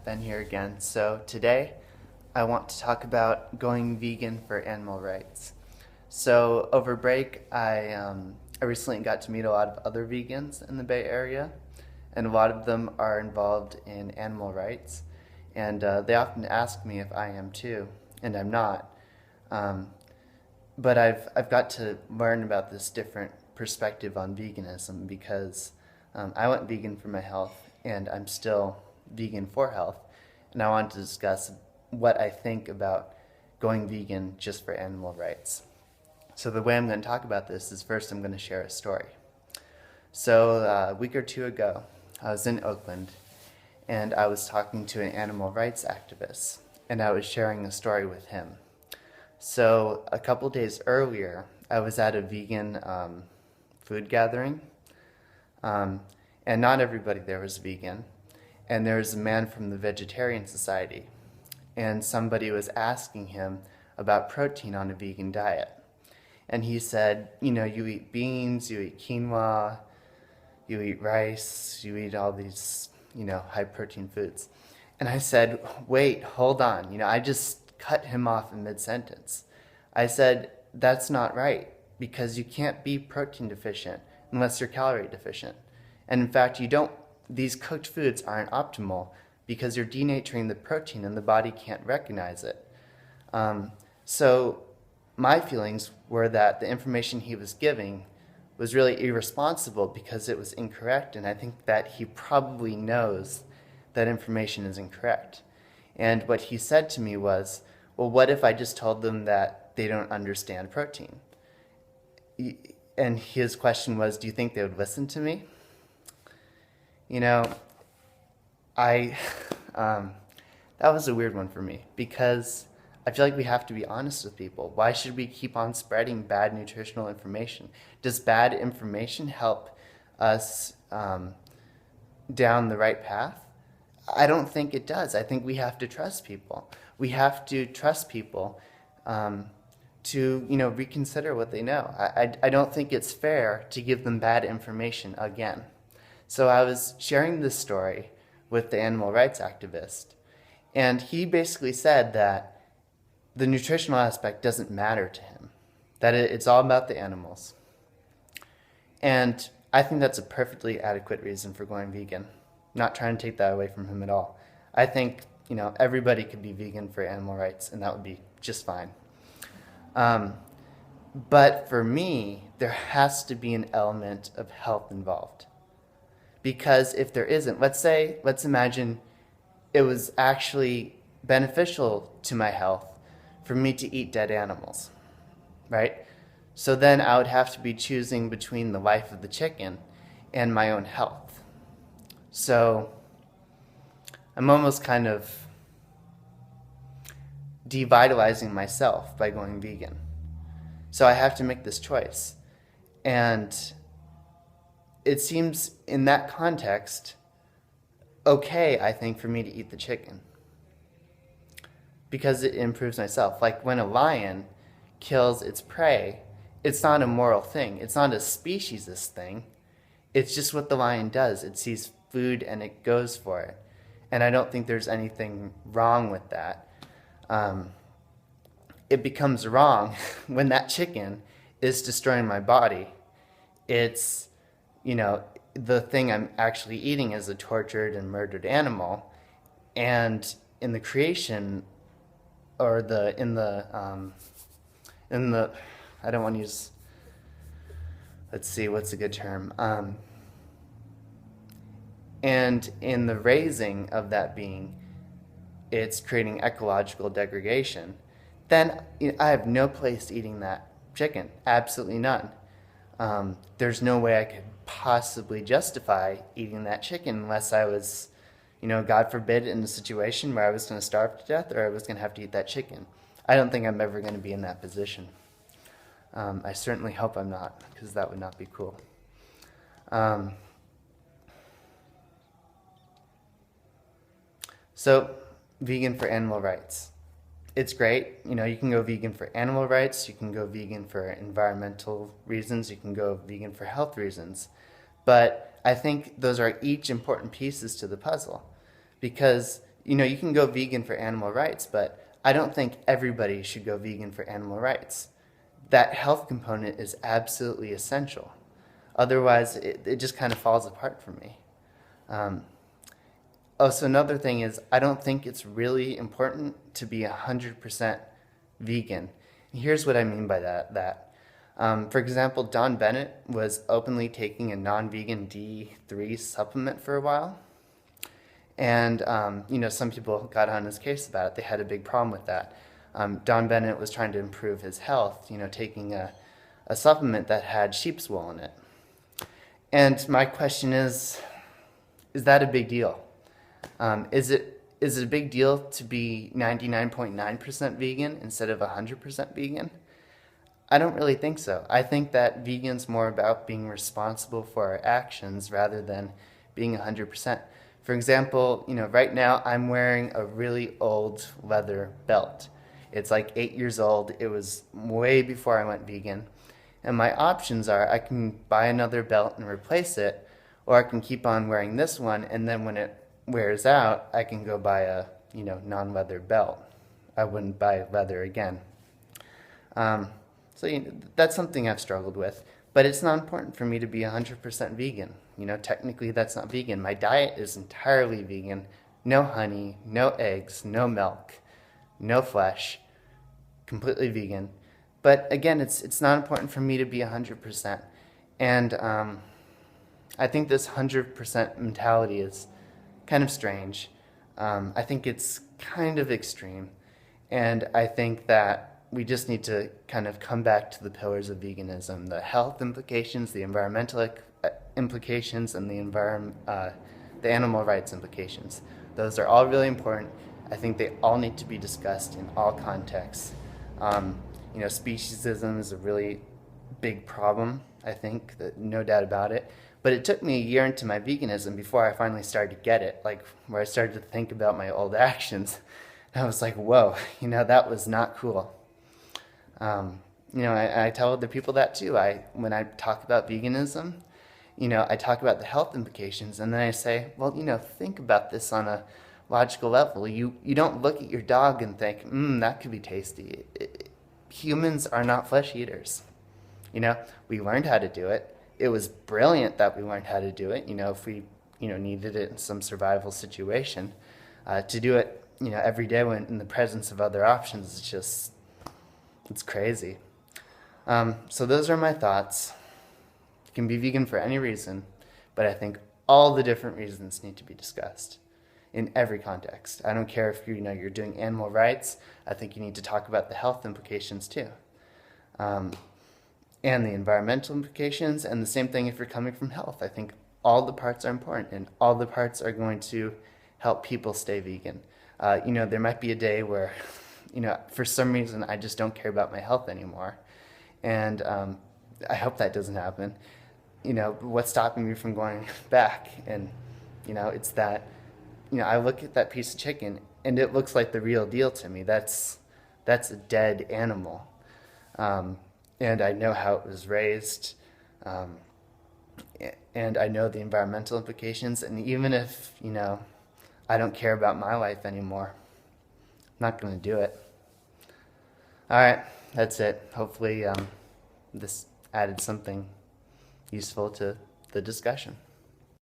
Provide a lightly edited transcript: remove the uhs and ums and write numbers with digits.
Ben here again. So today I want to talk about going vegan for animal rights. So over break, I recently got to meet a lot of other vegans in the Bay Area, and a lot of them are involved in animal rights. And they often ask me if I am too, and I'm not. Um, but I've got to learn about this different perspective on veganism because I went vegan for my health, and I'm still vegan for health. And I want to discuss what I think about going vegan just for animal rights. So the way I'm going to talk about this is first I'm going to share a story. So a week or two ago, I was in Oakland, and I was talking to an animal rights activist, and I was sharing a story with him. So a couple days earlier, I was at a vegan food gathering, and not everybody there was vegan. And there was a man from the Vegetarian Society, and somebody was asking him about protein on a vegan diet. And he said, you eat beans, you eat quinoa, you eat rice, you eat all these, high protein foods. And I said, wait, hold on. I just cut him off in mid-sentence. I said, that's not right, because you can't be protein deficient unless you're calorie deficient. And in fact, these cooked foods aren't optimal because you're denaturing the protein and the body can't recognize it. So my feelings were that the information he was giving was really irresponsible because it was incorrect, and I think that he probably knows that information is incorrect. And what he said to me was, well, what if I just told them that they don't understand protein? And his question was, do you think they would listen to me? I that was a weird one for me because I feel like we have to be honest with people. Why should we keep on spreading bad nutritional information? Does bad information help us down the right path? I don't think it does. I think we have to trust people. We have to trust people to reconsider what they know. I don't think it's fair to give them bad information again. So I was sharing this story with the animal rights activist, and he basically said that the nutritional aspect doesn't matter to him, that it's all about the animals. And I think that's a perfectly adequate reason for going vegan. Not trying to take that away from him at all. I think, everybody could be vegan for animal rights, and that would be just fine. But for me, there has to be an element of health involved. Because if there isn't, let's imagine it was actually beneficial to my health for me to eat dead animals, right? So then I would have to be choosing between the life of the chicken and my own health. So I'm almost kind of devitalizing myself by going vegan. So I have to make this choice. And it seems in that context okay, I think, for me to eat the chicken because it improves myself. Like when a lion kills its prey, it's not a moral thing. It's not a speciesist thing. It's just what the lion does. It sees food and it goes for it. And I don't think there's anything wrong with that. It becomes wrong when that chicken is destroying my body. It's the thing I'm actually eating is a tortured and murdered animal, and in the creation, or in the I don't want to use. Let's see, what's a good term? And in the raising of that being, it's creating ecological degradation. Then I have no place eating that chicken. Absolutely none. There's no way I could possibly justify eating that chicken unless I was, God forbid, in a situation where I was going to starve to death or I was going to have to eat that chicken. I don't think I'm ever going to be in that position. I certainly hope I'm not, because that would not be cool. So, vegan for animal rights. It's great. You can go vegan for animal rights, you can go vegan for environmental reasons, you can go vegan for health reasons. But I think those are each important pieces to the puzzle. Because You can go vegan for animal rights, but I don't think everybody should go vegan for animal rights. That health component is absolutely essential. Otherwise, it just kind of falls apart for me. So another thing is, I don't think it's really important to be 100% vegan. Here's what I mean by that. For example, Don Bennett was openly taking a non-vegan D3 supplement for a while. And, some people got on his case about it. They had a big problem with that. Don Bennett was trying to improve his health, taking a supplement that had sheep's wool in it. And my question is that a big deal? Is it a big deal to be 99.9% vegan instead of 100% vegan? I don't really think so. I think that vegan's more about being responsible for our actions rather than being 100%. For example, right now I'm wearing a really old leather belt. It's like 8 years old. It was way before I went vegan. And my options are I can buy another belt and replace it, or I can keep on wearing this one, and then when it wears out, I can go buy a non-leather belt. I wouldn't buy leather again. That's something I've struggled with. But it's not important for me to be 100% vegan. Technically that's not vegan. My diet is entirely vegan. No honey, no eggs, no milk, no flesh. Completely vegan. But again, it's not important for me to be 100%. And I think this 100% mentality is kind of strange. I think it's kind of extreme. And I think that we just need to kind of come back to the pillars of veganism: the health implications, the environmental implications, and the animal rights implications. Those are all really important. I think they all need to be discussed in all contexts. Speciesism is a really big problem, I think, no doubt about it. But it took me a year into my veganism before I finally started to get it, like where I started to think about my old actions. And I was like, whoa, that was not cool. I tell other people that too. When I talk about veganism, I talk about the health implications, and then I say, well, think about this on a logical level. You don't look at your dog and think, that could be tasty. Humans are not flesh eaters. We learned how to do it. It was brilliant that we learned how to do it. If we, needed it in some survival situation, to do it, every day when in the presence of other options, it's crazy. So those are my thoughts. You can be vegan for any reason, but I think all the different reasons need to be discussed in every context. I don't care if you're doing animal rights. I think you need to talk about the health implications too, and the environmental implications. And the same thing if you're coming from health. I think all the parts are important, and all the parts are going to help people stay vegan. There might be a day where, for some reason I just don't care about my health anymore, and I hope that doesn't happen. What's stopping me from going back? And it's that. I look at that piece of chicken and it looks like the real deal to me. That's a dead animal. And I know how it was raised. And I know the environmental implications. And even if, I don't care about my life anymore, I'm not going to do it. All right, that's it. Hopefully this added something useful to the discussion.